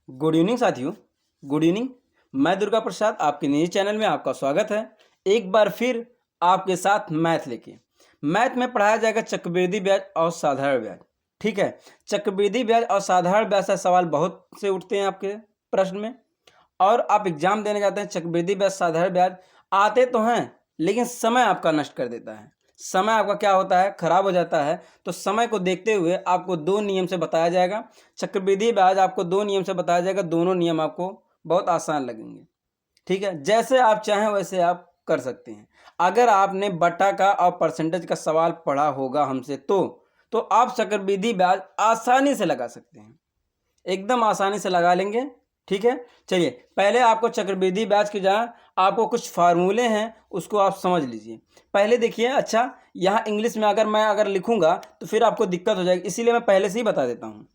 Good evening साथियों। Good evening. मैं दुर्गा प्रसाद आपके निजी चैनल में आपका स्वागत है। एक बार फिर आपके साथ मैथ लेके। मैथ में पढ़ाया जाएगा चक्रवृद्धि ब्याज और साधारण ब्याज। ठीक है, चक्रवृद्धि ब्याज और साधारण ब्याज से सवाल बहुत से उठते हैं आपके प्रश्न में, और आप एग्जाम देने जाते हैं। चक्रवृद्धि ब्याज साधारण ब्याज आते तो हैं, लेकिन समय आपका नष्ट कर देता है। समय आपका क्या होता है, खराब हो जाता है। तो समय को देखते हुए आपको दो नियम से बताया जाएगा। चक्रवृद्धि ब्याज आपको दो नियम से बताया जाएगा। दोनों नियम आपको बहुत आसान लगेंगे। ठीक है, जैसे आप चाहें वैसे आप कर सकते हैं। अगर आपने बटा का और परसेंटेज का सवाल पढ़ा होगा हमसे तो आप चक्रवृद्धि ब्याज आसानी से लगा सकते हैं, एकदम आसानी से लगा लेंगे। ठीक है, चलिए पहले आपको चक्रवृद्धि ब्याज की जहाँ आपको कुछ फार्मूले हैं उसको आप समझ लीजिए। पहले देखिए, अच्छा यहाँ इंग्लिश में अगर मैं लिखूंगा तो फिर आपको दिक्कत हो जाएगी, इसीलिए मैं पहले से ही बता देता हूँ।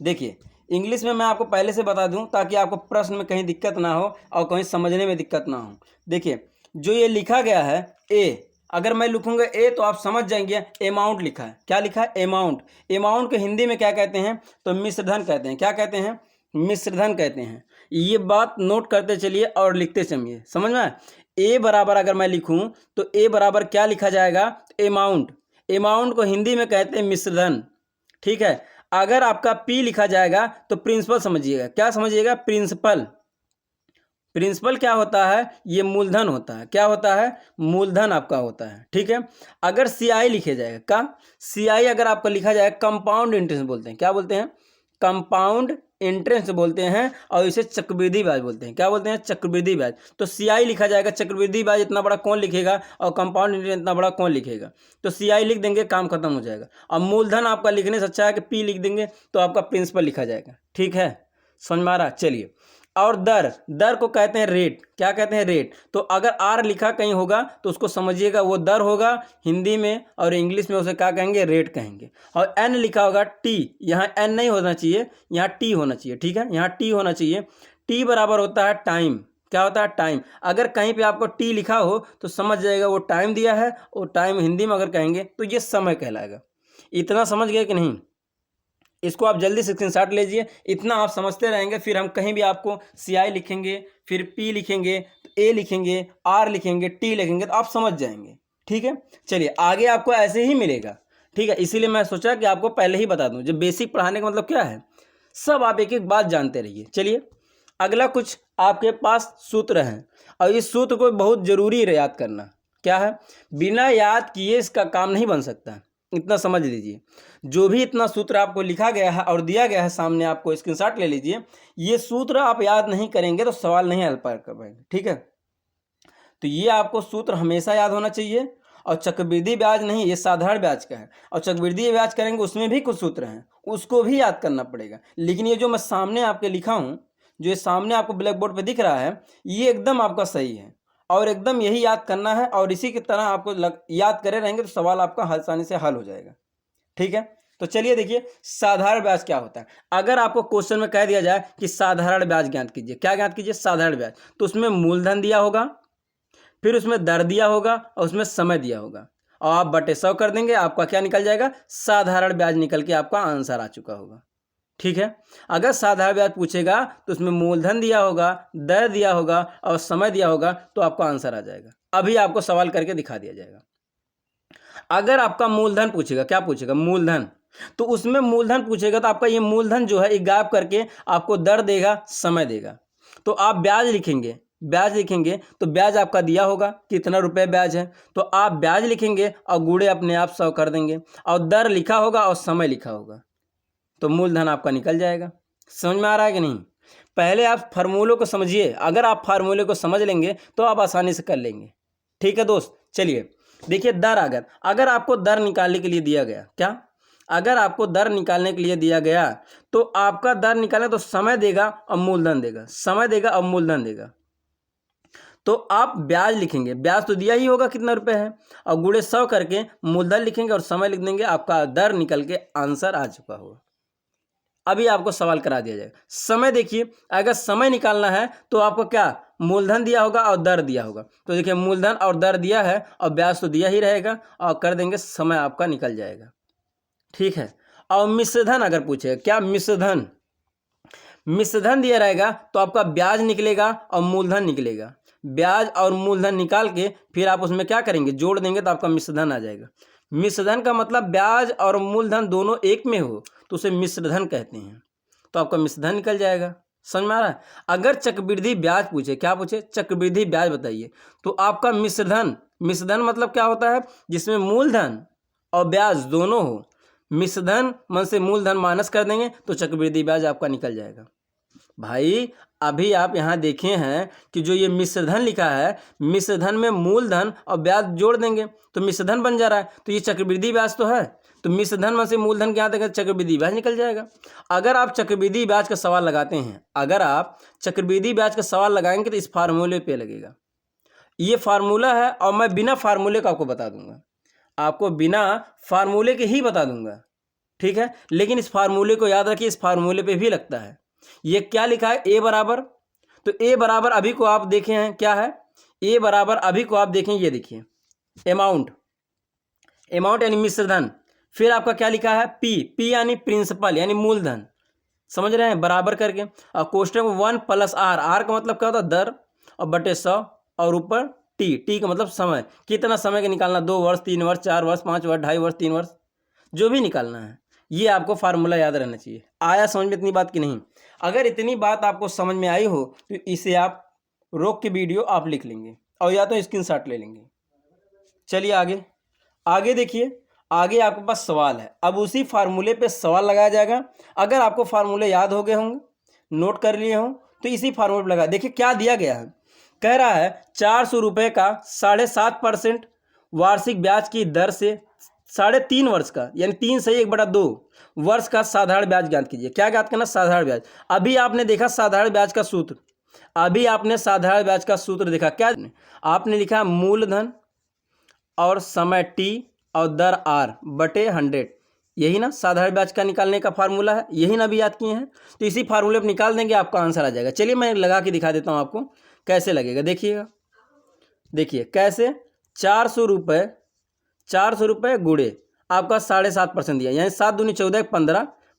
देखिए इंग्लिश में मैं आपको पहले से बता दूं ताकि आपको प्रश्न में कहीं दिक्कत ना हो और कहीं समझने में दिक्कत ना हो। देखिए जो ये लिखा गया है ए, अगर मैं लिखूंगा ए तो आप समझ जाएंगे अमाउंट लिखा है। क्या लिखा है? अमाउंट। अमाउंट को हिंदी में क्या कहते हैं? तो मिश्रधन कहते हैं। क्या कहते हैं? मिश्रधन कहते हैं। ये बात नोट करते चलिए और लिखते चलिए, समझ में। ए बराबर अगर मैं लिखूं तो ए बराबर क्या लिखा जाएगा? अमाउंट। अमाउंट को हिंदी में कहते हैं मिश्रधन। ठीक है, अगर आपका पी लिखा जाएगा तो प्रिंसिपल समझिएगा। क्या समझिएगा? प्रिंसिपल। प्रिंसिपल क्या होता है? ये मूलधन होता है। क्या होता है? मूलधन आपका होता है। ठीक है, अगर सीआई लिखे जाएगा, क्या सीआई अगर आपका लिखा जाए, कंपाउंड इंटरेस्ट बोलते हैं। क्या बोलते हैं? कंपाउंड इंटरेस्ट बोलते हैं, और इसे चक्रवृद्धि ब्याज बोलते हैं। क्या बोलते हैं? चक्रवृद्धि ब्याज। तो सीआई लिखा जाएगा, चक्रवृद्धि ब्याज इतना बड़ा कौन लिखेगा, और कंपाउंड इंटरेस्ट इतना बड़ा कौन लिखेगा? तो सीआई लिख देंगे, काम खत्म हो जाएगा। अब मूलधन आपका लिखने से अच्छा है कि पी लिख देंगे, तो आपका प्रिंसिपल लिखा जाएगा। ठीक है, समझ में आ रहा? चलिए, और दर, दर को कहते हैं रेट। क्या कहते हैं? रेट। तो अगर आर लिखा कहीं होगा तो उसको समझिएगा वो दर होगा हिंदी में, और इंग्लिश में उसे क्या कहेंगे? रेट कहेंगे। और एन लिखा होगा टी, यहाँ एन नहीं होना चाहिए, यहाँ टी होना चाहिए। ठीक है, यहाँ टी होना चाहिए। टी बराबर होता है टाइम। क्या होता है? टाइम। अगर कहीं पे आपको टी लिखा हो तो समझ जाएगा वो टाइम दिया है, और टाइम हिंदी में अगर कहेंगे तो ये समय कहलाएगा। इतना समझ गए कि नहीं? इसको आप जल्दी से स्क्रीनशॉट लीजिए। इतना आप समझते रहेंगे, फिर हम कहीं भी आपको सीआई लिखेंगे, फिर पी लिखेंगे, ए लिखेंगे, आर लिखेंगे, टी लिखेंगे, तो आप समझ जाएंगे। ठीक है, चलिए आगे आपको ऐसे ही मिलेगा। ठीक है, इसीलिए मैं सोचा कि आपको पहले ही बता दूं। जब बेसिक पढ़ाने का मतलब क्या है, सब आप एक एक बात जानते रहिए। चलिए अगला कुछ आपके पास सूत्र हैं, और इस सूत्र को बहुत जरूरी है याद करना। क्या है? बिना याद किए इसका काम नहीं बन सकता। इतना समझ लीजिए। जो भी इतना सूत्र आपको लिखा गया है और दिया गया है सामने, आपको स्क्रीनशॉट ले लीजिए। ये सूत्र आप याद नहीं करेंगे तो सवाल नहीं हल कर पाएंगे। ठीक है, तो ये आपको सूत्र हमेशा याद होना चाहिए। और चक्रवृद्धि ब्याज नहीं, ये साधारण ब्याज का है। और चक्रवृद्धि ब्याज करेंगे उसमें भी कुछ सूत्र हैं, उसको भी याद करना पड़ेगा। लेकिन ये जो मैं सामने आपके लिखा हूँ, जो ये सामने आपको ब्लैक बोर्ड पर दिख रहा है, ये एकदम आपका सही है, और एकदम यही याद करना है। और इसी की तरह आपको याद करे रहेंगे तो सवाल आपका आसानी से हल हो जाएगा। ठीक है, तो चलिए देखिए साधारण ब्याज क्या होता है। अगर आपको क्वेश्चन में कह दिया जाए कि साधारण ब्याज ज्ञात कीजिए, क्या ज्ञात कीजिए? साधारण ब्याज। तो उसमें मूलधन दिया होगा, फिर उसमें दर दिया होगा, और उसमें समय दिया होगा, और आप बटे 100 कर देंगे, आपका क्या निकल जाएगा? साधारण ब्याज निकल के आपका आंसर आ चुका होगा। ठीक है, अगर साधारण ब्याज पूछेगा तो उसमें मूलधन दिया होगा, दर दिया होगा, और समय दिया होगा, तो आपका आंसर आ जाएगा। अभी आपको सवाल करके दिखा दिया जाएगा। अगर आपका मूलधन पूछेगा, क्या पूछेगा? मूलधन। तो उसमें मूलधन पूछेगा तो आपका ये मूलधन जो है ये गायब करके आपको दर देगा, समय देगा। तो आप ब्याज लिखेंगे, ब्याज लिखेंगे तो ब्याज आपका दिया होगा, कितना रुपए ब्याज है, तो आप ब्याज लिखेंगे और गुणे अपने आप 100 कर देंगे, और दर लिखा होगा और समय लिखा होगा, तो मूलधन आपका निकल जाएगा। समझ में आ रहा है कि नहीं? पहले आप फार्मूलों को समझिए। अगर आप फार्मूले को समझ लेंगे तो आप आसानी से कर लेंगे। ठीक है दोस्त, चलिए देखिए दर। अगर आपको दर निकालने के लिए दिया गया, क्या अगर आपको दर निकालने के लिए दिया गया तो आपका दर निकालना तो समय देगा और मूलधन देगा, समय देगा और मूलधन देगा। तो आप ब्याज लिखेंगे, ब्याज तो दिया ही होगा कितना रुपए है, और गुणे 100 करके मूलधन लिखेंगे और समय लिख देंगे, आपका दर निकल के आंसर आ चुका होगा। अभी आपको सवाल करा दिया जाएगा। समय देखिए, अगर समय निकालना है तो आपको क्या मूलधन दिया होगा और दर दिया होगा। तो देखिए मूलधन और दर दिया है और ब्याज तो दिया ही रहेगा, और कर देंगे, समय आपका निकल जाएगा। ठीक है, और मिश्रधन अगर पूछे, क्या मिश्रधन? मिश्र धन दिया रहेगा तो आपका ब्याज निकलेगा और मूलधन निकलेगा। ब्याज और मूलधन निकाल के फिर आप उसमें क्या करेंगे, जोड़ देंगे तो आपका मिश्र धन आ जाएगा। मिश्र धन का मतलब ब्याज और मूलधन दोनों एक में हो तो उसे मिश्र धन कहते हैं। तो आपका मिश्र धन निकल जाएगा। समझ में आ रहा है? अगर चक्रवृद्धि ब्याज पूछे, क्या पूछे, चक्रवृद्धि ब्याज बताइए, तो आपका मिश्र धन मतलब क्या होता है, जिसमें मूलधन और ब्याज दोनों हो। मिश्र धन मन से मूलधन माइनस कर देंगे तो चक्रवृद्धि ब्याज आपका निकल जाएगा। भाई अभी आप यहाँ देखे हैं कि जो ये मिश्र धन लिखा है, मिश्र धन में मूलधन और ब्याज जोड़ देंगे तो मिश्र धन बन जा रहा है, तो ये चक्रवृद्धि ब्याज तो है, तो मिश्र धन में से मूलधन क्या देगा, चक्रवृद्धि ब्याज निकल जाएगा। अगर आप चक्रवृद्धि ब्याज का सवाल लगाते हैं, अगर आप चक्रवृद्धि ब्याज का सवाल लगाएंगे तो इस फार्मूले पे लगेगा। ये फार्मूला है और मैं बिना फार्मूले का आपको बता दूंगा, आपको बिना फार्मूले के ही बता दूंगा, ठीक है। लेकिन इस फार्मूले को याद रखिए, इस फार्मूले पे भी लगता है। ये क्या लिखा है, ए बराबर, तो ए बराबर अभी को आप देखे हैं क्या है, ए बराबर अभी को आप देखें, ये देखिए अमाउंट यानी मिश्र धन, फिर आपका क्या लिखा है, पी यानी प्रिंसिपल यानी मूलधन, समझ रहे हैं, बराबर करके। और कोष्टक में 1 + आर का मतलब क्या होता है, दर, और बटे 100, और ऊपर टी का मतलब समय, कितना समय का निकालना, 2 वर्ष, 3 वर्ष, 4 वर्ष, 5 वर्ष, 2.5 वर्ष, 3 वर्ष, जो भी निकालना है। ये आपको फार्मूला याद रहना चाहिए। आया समझ में इतनी बात की नहीं? अगर इतनी बात आपको समझ में आई हो तो इसे आप रोक के वीडियो आप लिख लेंगे और या तो स्क्रीनशॉट ले लेंगे। चलिए आगे देखिए, आगे आपके पास सवाल है। अब उसी फार्मूले पे सवाल लगाया जाएगा। अगर आपको फार्मूले याद हो गए होंगे, नोट कर लिए हों, तो इसी फार्मूले पर लगा। देखिए क्या दिया गया है, कह रहा है 400 रुपये का 7.5% वार्षिक ब्याज की दर से 3.5 वर्ष का, यानी 3 सही 1/2 वर्ष का साधारण ब्याज ज्ञात कीजिए। क्या ज्ञात करना, साधारण ब्याज। अभी आपने देखा साधारण ब्याज का सूत्र, देखा क्या आपने लिखा, मूलधन और समय टी और दर आर बटे 100, यही ना साधारण ब्याज का निकालने का फार्मूला है, यही ना अभी याद किए हैं। तो इसी फार्मूले पर निकाल देंगे, आपका आंसर आ जाएगा। चलिए मैं लगा के दिखा देता हूँ आपको कैसे लगेगा। देखिए कैसे, 400 रुपये गुड़े आपका 7.5% दिया, यानी 7 दूनी 14,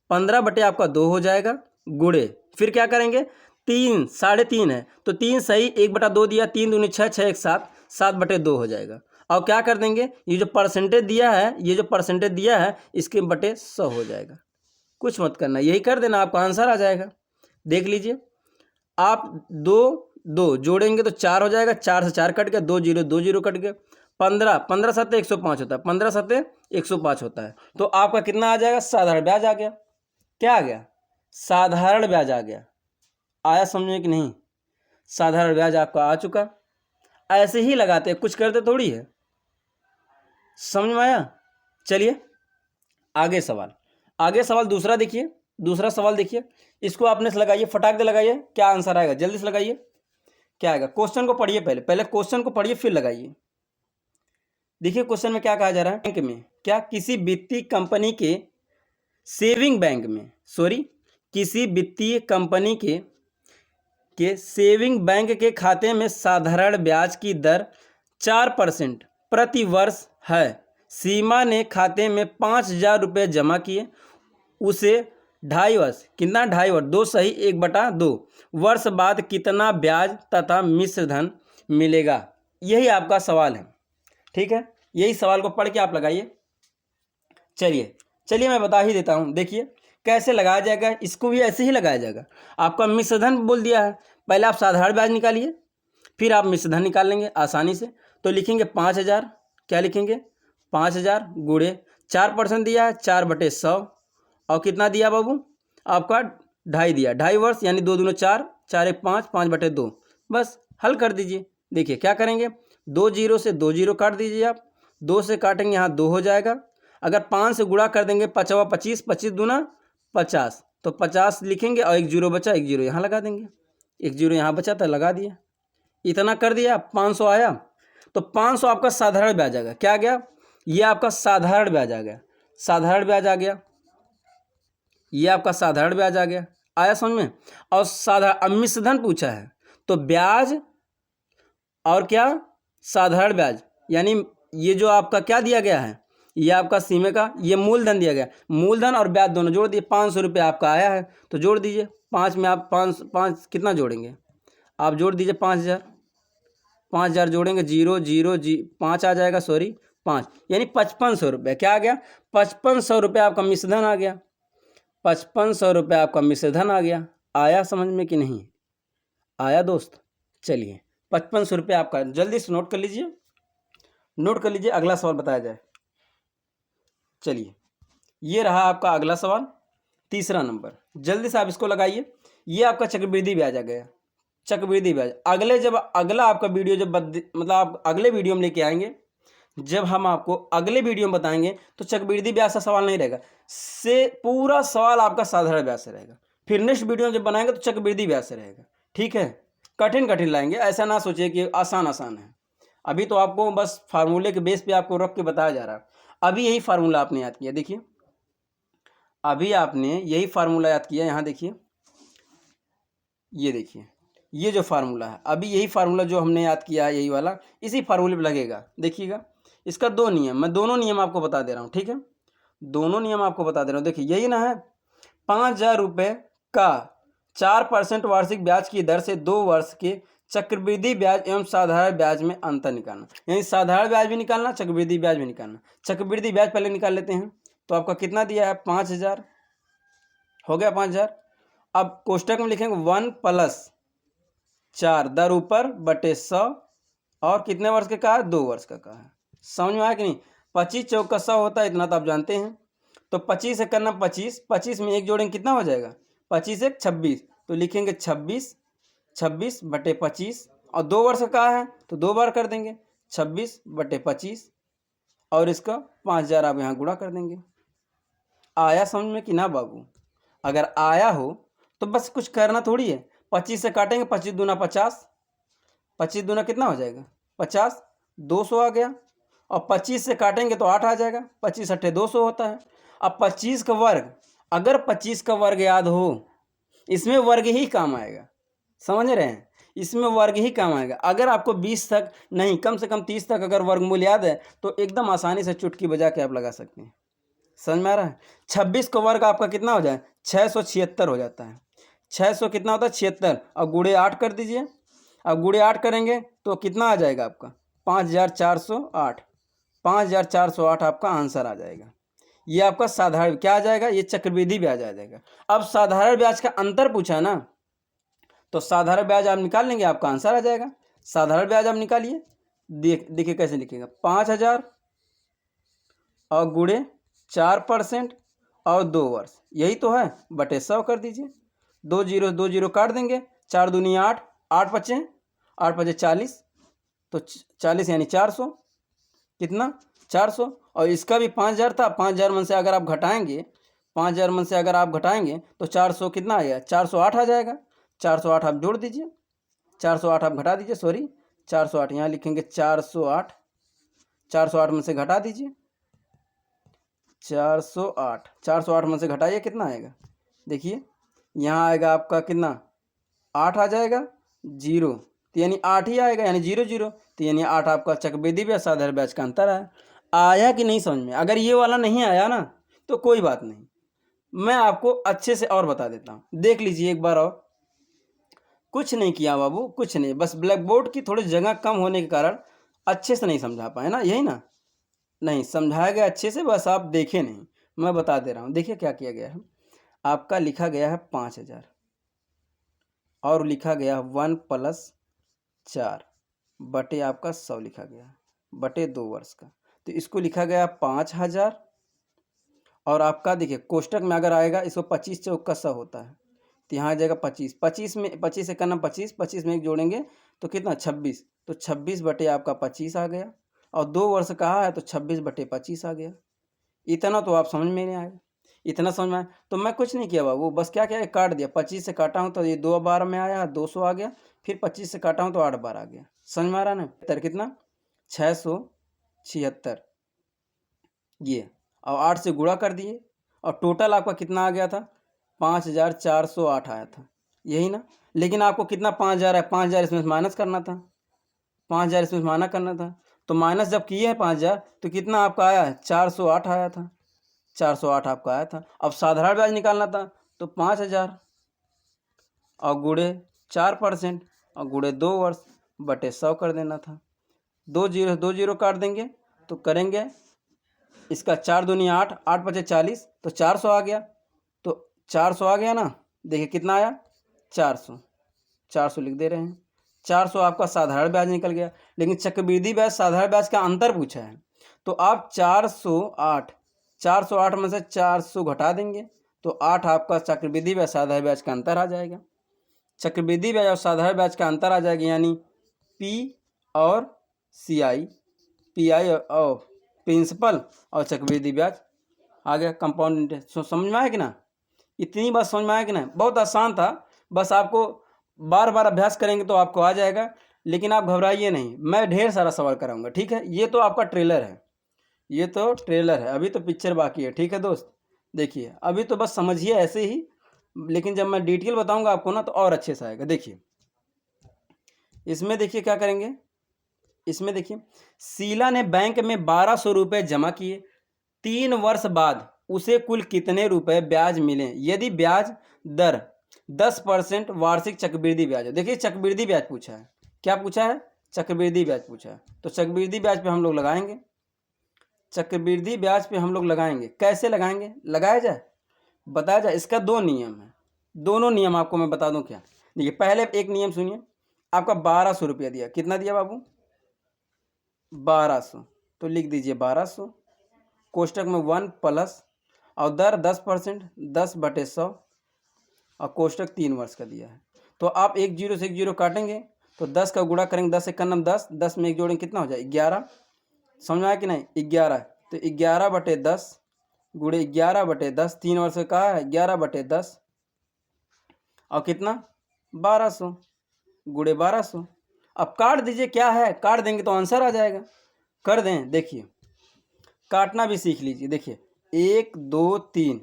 15 बटे आपका 2 हो जाएगा, गुड़े फिर क्या करेंगे, 3 3.5 है तो 3 सही 1/2 दिया, 3 दूनी 6, 6 1 7, 7/2 हो जाएगा। और क्या कर देंगे, ये जो परसेंटेज दिया है, इसके बटे 100 हो जाएगा। कुछ मत करना, यही कर देना, आपका आंसर आ जाएगा। देख लीजिए, आप 2 जोड़ेंगे तो 4 हो जाएगा, 4 से 4 कट गया, 2 0 कट गया, 15 7 105 होता है, 15 7 105 होता है। तो आपका कितना आ जाएगा, साधारण ब्याज आ गया। क्या आ गया, साधारण ब्याज आ गया। आया समझ कि नहीं, साधारण ब्याज आपका आ चुका। ऐसे ही लगाते हैं, कुछ करते थोड़ी है, समझ में आया। चलिए आगे सवाल दूसरा देखिए, दूसरा सवाल देखिए, इसको आपने से लगाइए, फटाक से लगाइए, क्या आंसर आएगा जल्दी से लगाइए। क्या आएगा, क्वेश्चन को पढ़िए, पहले क्वेश्चन को पढ़िए फिर लगाइए। देखिए क्वेश्चन में क्या कहा जा रहा है, बैंक में क्या किसी वित्तीय कंपनी के सेविंग बैंक में, किसी वित्तीय कंपनी के सेविंग बैंक के खाते में साधारण ब्याज की दर 4% प्रति वर्ष है। सीमा ने खाते में 5,000 रुपये जमा किए, उसे 2.5 वर्ष, कितना 2.5 वर्ष, 2 सही 1/2 वर्ष बाद कितना ब्याज तथा मिश्र धन मिलेगा। यही आपका सवाल है, ठीक है। यही सवाल को पढ़ के आप लगाइए। चलिए मैं बता ही देता हूँ। देखिए कैसे लगाया जाएगा, इसको भी ऐसे ही लगाया जाएगा। आपका मिश्र धन बोल दिया है, पहले आप साधारण ब्याज निकालिए, फिर आप मिश्र धन निकाल लेंगे आसानी से। तो लिखेंगे 5,000, क्या लिखेंगे, 5,000 गुणे 4% दिया है, 4/100, और कितना दिया बाबू, आपका 2.5 दिया, 2.5 वर्ष, यानी 2 दूनी 4, 4 1 5, 5/2, बस हल कर दीजिए। देखिए क्या करेंगे, 2 0 से 2 0 काट दीजिए आप, 2 से काटेंगे यहाँ 2 हो जाएगा। अगर 5 से गुणा कर देंगे, 5 25, 25 दूना 50, तो 50 लिखेंगे और 1 0 बचा, 1 0 यहाँ लगा देंगे, 1 0 यहाँ बचा था लगा दिया, इतना कर दिया, 500 आया। तो 500 आपका साधारण ब्याज आ गया। क्या आ गया, ये आपका साधारण ब्याज आ गया, साधारण ब्याज आ गया, ये आपका साधारण ब्याज आ गया। आया समझ में। और अब मिश्र धन पूछा है, तो ब्याज और क्या, साधारण ब्याज, यानी ये जो आपका क्या दिया गया है, ये आपका सीमे का, ये मूलधन दिया गया, मूलधन और ब्याज दोनों जोड़ दिए, 500 रुपये आपका आया है तो जोड़ दीजिए। 5 में आप 5 कितना जोड़ेंगे, आप जोड़ दीजिए 5000। 5000 जोड़ेंगे, 0 0 5 आ जाएगा, सॉरी 5, यानी 5500 रुपये। क्या आ गया, 5500 रुपये आपका मिश्रधन आ गया। 5500 रुपये आपका मिश्रधन आ गया। आया समझ में कि नहीं आया दोस्त? चलिए 5500 रुपये आपका, जल्दी से नोट कर लीजिए, नोट कर लीजिए, अगला सवाल बताया जाए। चलिए ये रहा आपका अगला सवाल, तीसरा नंबर, जल्दी से आप इसको लगाइए। ये आपका चक्रवृद्धि ब्याज आ गया, चक्रवृद्धि ब्याज। अगला आपका वीडियो जब मतलब आप अगले वीडियो में लेके आएंगे, जब हम आपको अगले वीडियो में बताएंगे तो चक्रवृद्धि ब्याज का सवाल नहीं रहेगा, से पूरा सवाल आपका साधारण ब्याज से रहेगा। फिर नेक्स्ट वीडियो जब बनाएंगे तो चक्रवृद्धि ब्याज से रहेगा। ठीक है, कठिन कठिन लाएंगे, ऐसा ना सोचिए कि आसान आसान है। अभी तो आपको बस फार्मूले के बेस पे आपको रख के बताया जा रहा है। अभी यही फार्मूला आपने याद किया, देखिए अभी आपने यही फार्मूला याद किया। यहाँ देखिए, ये देखिए, ये जो फार्मूला है, अभी यही फार्मूला जो हमने याद किया है, यही वाला इसी फार्मूले पे लगेगा। देखिएगा, इसका 2 नियम, मैं दोनों नियम आपको बता दे रहा हूँ। ठीक है, दोनों नियम आपको बता दे रहा हूँ। देखिए यही ना है, 5000 रुपये का 4% वार्षिक ब्याज की दर से 2 वर्ष के चक्रवृद्धि ब्याज एवं साधारण ब्याज में अंतर निकालना, यानी साधारण ब्याज भी निकालना, चक्रवृद्धि ब्याज भी निकालना। चक्रवृद्धि ब्याज पहले निकाल लेते हैं, तो आपका कितना दिया है, 5000 हो गया, 5000। अब कोष्टक में लिखेंगे 1 + 4 दर ऊपर बटे 100, और कितने वर्ष का है, 2 वर्ष का है। समझ में आया कि नहीं? 25 चौक का 100 होता है, इतना तो आप जानते हैं। तो 25 से करना 25, 25 में एक जोड़ेंगे कितना हो जाएगा, 25 1 26, तो लिखेंगे 26 बटे 25, और 2 वर्ष का है तो 2 बार कर देंगे, 26 बटे 25, और इसका 5000 आप यहाँ गुणा कर देंगे। आया समझ में कि ना बाबू? अगर आया हो तो बस कुछ करना थोड़ी है, 25 से काटेंगे, 25 दूना 50, 25 दूना कितना हो जाएगा 50, 200 आ गया, और 25 से काटेंगे तो 8 आ जाएगा, 25 अट्ठे 200 होता है। अब 25 का वर्ग, अगर 25 का वर्ग याद हो, इसमें वर्ग ही काम आएगा, समझ रहे हैं? इसमें वर्ग ही काम आएगा। अगर आपको 20 तक नहीं, कम से कम 30 तक अगर वर्गमूल याद है तो एकदम आसानी से चुटकी बजा के आप लगा सकते हैं। समझ में आ रहा है? 26 का वर्ग आपका कितना हो जाए, 676 हो जाता है। 600 कितना होता है, 76, और गुणे 8 कर दीजिए। अब गुणे 8 करेंगे तो कितना आ जाएगा आपका, 5408। 5408 आपका आंसर आ जाएगा। ये आपका साधारण क्या आ जाएगा, ये चक्रवृद्धि ब्याज आ जाएगा। अब साधारण ब्याज का अंतर पूछा ना, तो साधारण ब्याज आप निकाल लेंगे, आपका आंसर आ जाएगा। साधारण ब्याज आप निकालिए, देखिए कैसे लिखेगा, 5000 और गुणे 4% और 2 वर्ष, यही तो है, बटे 100 कर दीजिए। 2 0 काट देंगे, 4 दूनी 8, 8 पचे 40, तो 40 यानी 400, कितना 400। और इसका भी 5000 था, 5000 मन से अगर आप घटाएंगे, 5000 मन से अगर आप घटाएंगे तो 400 कितना आएगा, 408 आ जाएगा। 408 आप जोड़ दीजिए, 408 आप घटा दीजिए, सॉरी 408 यहाँ लिखेंगे, 408, 408 में से घटा दीजिए, 408 में से घटाइए, कितना आएगा, देखिए यहाँ आएगा आपका कितना, 8 आ जाएगा, 0, तो यानी 8 ही आएगा, यानी 0 0, तो यानी 8 आपका चक्रवृद्धि ब्याज साधारण ब्याज का अंतर है। आया कि नहीं समझ में? अगर ये वाला नहीं आया ना तो कोई बात नहीं, मैं आपको अच्छे से और बता देता हूँ, देख लीजिए एक बार और। कुछ नहीं किया बाबू, कुछ नहीं, बस ब्लैक बोर्ड की थोड़ी जगह कम होने के कारण अच्छे से नहीं समझा पाए ना, यही ना? नहीं समझाया गया अच्छे से, बस आप देखे नहीं, मैं बता दे रहा हूँ। देखिए क्या किया गया है, आपका लिखा गया है 5000 और लिखा गया है 1 + 4 बटे आपका 100 लिखा गया बटे 2 वर्ष का, तो इसको लिखा गया 5000। और आपका देखिए कोष्टक में अगर आएगा, इसको 25 चौक का 100 होता है, तो यहाँ आ जाएगा 25, 25 में 25 से करना 25, 25 में एक जोड़ेंगे तो कितना 26, तो 26 बटे आपका 25 आ गया, और 2 वर्ष कहा है तो 26 बटे 25 आ गया। इतना तो आप समझ में नहीं आएगा, इतना समझ में आया तो मैं कुछ नहीं किया बाबू, बस क्या किया, काट दिया। 25 से काटा हूँ तो ये 2 बार में आया, 200 आ गया, फिर 25 से काटा हूँ तो 8 बार आ गया। समझ में आ रहा ना? तर कितना 676 ये, और 8 से गुणा कर दिए, और टोटल आपका कितना आ गया था, 5408 आया था, यही ना? लेकिन आपको कितना 5000 है, 5000 इसमें माइनस करना था, 5000 इसमें माइनस करना था, तो माइनस जब किए हैं 5000 तो कितना आपका आया है, 408 आया था, 408 आपका आया था। अब साधारण ब्याज निकालना था तो 5000 और गुणे 4% और गुणे 2 वर्ष बटे 100 कर देना था। 2 जीरो काट देंगे तो करेंगे इसका 4 दूनी 8, 8 पचे 40 तो 400 आ गया। तो 400 आ गया ना, देखिए कितना आया 400, 400 लिख दे रहे हैं। 400 आपका साधारण ब्याज निकल गया, लेकिन चक्रवृद्धि ब्याज साधारण ब्याज का अंतर पूछा है। तो आप 408 में से 400 घटा देंगे तो 8 आपका चक्रवृद्धि ब्याज साधारण ब्याज का अंतर आ जाएगा। चक्रवृद्धि ब्याज और साधारण ब्याज का अंतर आ जाएगा, यानी पी और सी आई, पी आई और प्रिंसिपल और चक्रवृद्धि ब्याज आ गया कंपाउंड इंटरेस्ट। समझ में आया कि ना, इतनी बात समझ में आया कि ना, बहुत आसान था। बस आपको बार बार अभ्यास करेंगे तो आपको आ जाएगा, लेकिन आप घबराइए नहीं, मैं ढेर सारा सवाल कराऊंगा, ठीक है। ये तो आपका ट्रेलर है, ये तो ट्रेलर है, अभी तो पिक्चर बाकी है, ठीक है दोस्त। देखिए अभी तो बस समझिए ऐसे ही, लेकिन जब मैं डिटेल बताऊंगा आपको ना तो और अच्छे से आएगा। देखिए इसमें देखिए क्या करेंगे, इसमें देखिए शीला ने बैंक में 1200 रुपये जमा किए, 3 वर्ष बाद उसे कुल कितने रुपए ब्याज मिले यदि ब्याज दर 10% वार्षिक चक्रवृद्धि ब्याज है। देखिए चक्रवृद्धि ब्याज पूछा है, क्या पूछा है, चक्रवृद्धि ब्याज पूछा है। तो चक्रवृद्धि ब्याज पे हम लोग लगाएंगे, चक्रवृद्धि ब्याज पे हम लोग लगाएंगे। कैसे लगाएंगे, लगाया जाए, बताया जाए। इसका 2 नियम है, दोनों नियम आपको मैं बता दूं क्या। देखिए पहले एक नियम सुनिए, आपका 1200 रुपया दिया, कितना दिया बाबू, 1200, तो लिख दीजिए 1200, कोष्टक में 1 प्लस और दर 10%, 10/100 और कोष्टक 3 वर्ष का दिया है। तो आप 1 जीरो से 1 जीरो काटेंगे तो 10 का गुणा करेंगे, 10 एक नम 10, 10 में 1 जोड़ेंगे कितना हो जाए 11। समझ में आया कि नहीं, 11, तो 11/10 गुणे 11/10, 3 वर्ष का है 11/10 और कितना 1200 गुणे 1200। अब काट दीजिए, क्या है, काट देंगे तो आंसर आ जाएगा। कर दें, देखिए काटना भी सीख लीजिए। देखिए 1 2 3,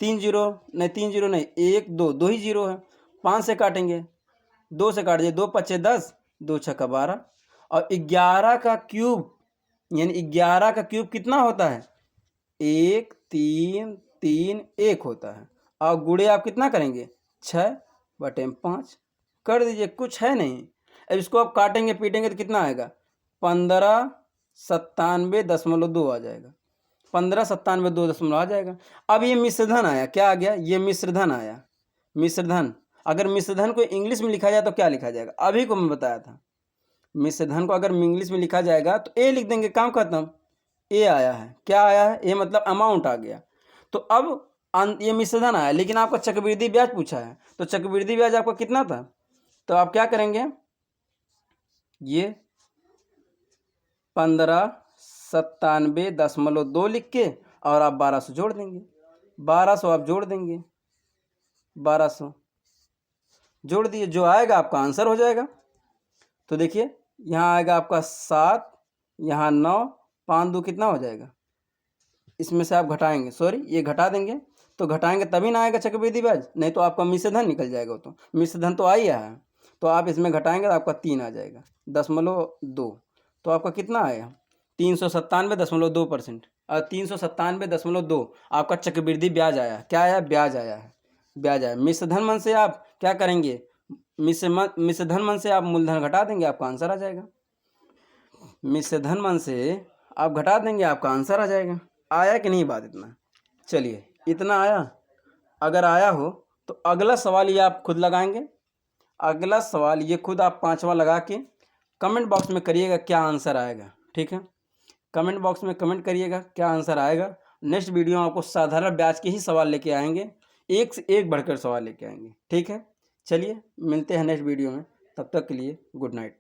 3 जीरो नहीं, 3 जीरो नहीं, 1 2, 2 ही जीरो है। 5 से काटेंगे, 2 से काट दीजिए, 2 पच्चे 10, 2 छक्का 12 और 11 का क्यूब, यानी 11 का क्यूब कितना होता है 1 3 3 1 होता है। और गुणे आप कितना करेंगे 6/5 कर दीजिए, कुछ है नहीं। अब इसको आप काटेंगे पीटेंगे तो कितना आएगा 1597.2 आ जाएगा, 1597.2 आ जाएगा। अब ये मिश्रधन आया, क्या आ गया, ये मिश्रधन आया। मिश्रधन, अगर मिश्रधन को इंग्लिश में लिखा जाए तो क्या लिखा जाएगा, अभी को मैं बताया था। मिश्रधन को अगर इंग्लिश में लिखा जाएगा तो ए लिख देंगे, काम खत्म। ए आया है, क्या आया है, ए मतलब अमाउंट आ गया। तो अब ये मिश्रधन आया, लेकिन आपका चक्रवृद्धि ब्याज पूछा है, तो चक्रवृद्धि ब्याज आपका कितना था, तो आप क्या करेंगे, ये 1597.2 लिख के और आप 1200 जोड़ देंगे, 1200 आप जोड़ देंगे, 1200 जोड़ दिए, जो आएगा आपका आंसर हो जाएगा। तो देखिए यहाँ आएगा आपका 7, यहाँ 9, 5 2 कितना हो जाएगा, इसमें से आप घटाएंगे, सॉरी ये घटा देंगे, तो घटाएंगे तभी ना आएगा चक्रवृद्धि ब्याज, नहीं तो आपका मिश्रधन निकल जाएगा। तो मिश्रधन तो आ ही है, तो आप इसमें घटाएंगे तो आपका 3 आ जाएगा 0.2, तो आपका कितना आएगा 397.2%, और 397.2 आपका चक्रवृद्धि ब्याज आया। क्या आया, ब्याज आया है, ब्याज आया। मिश्रधन मन से आप क्या करेंगे, मिश्रधन मन से आप मूलधन घटा देंगे, आपका आंसर आ जाएगा। मिश्रधन मन से आप घटा देंगे, आपका आंसर आ जाएगा। आया कि नहीं बात, इतना, चलिए इतना आया। अगर आया हो तो अगला सवाल ये आप खुद लगाएंगे, अगला सवाल ये खुद आप 5वां लगा के कमेंट बॉक्स में करिएगा क्या आंसर आएगा, ठीक है। कमेंट बॉक्स में कमेंट करिएगा क्या आंसर आएगा। नेक्स्ट वीडियो में आपको साधारण ब्याज के ही सवाल लेके आएंगे, एक से एक बढ़कर सवाल लेके आएंगे, ठीक है। चलिए मिलते हैं नेक्स्ट वीडियो में, तब तक के लिए गुड नाइट।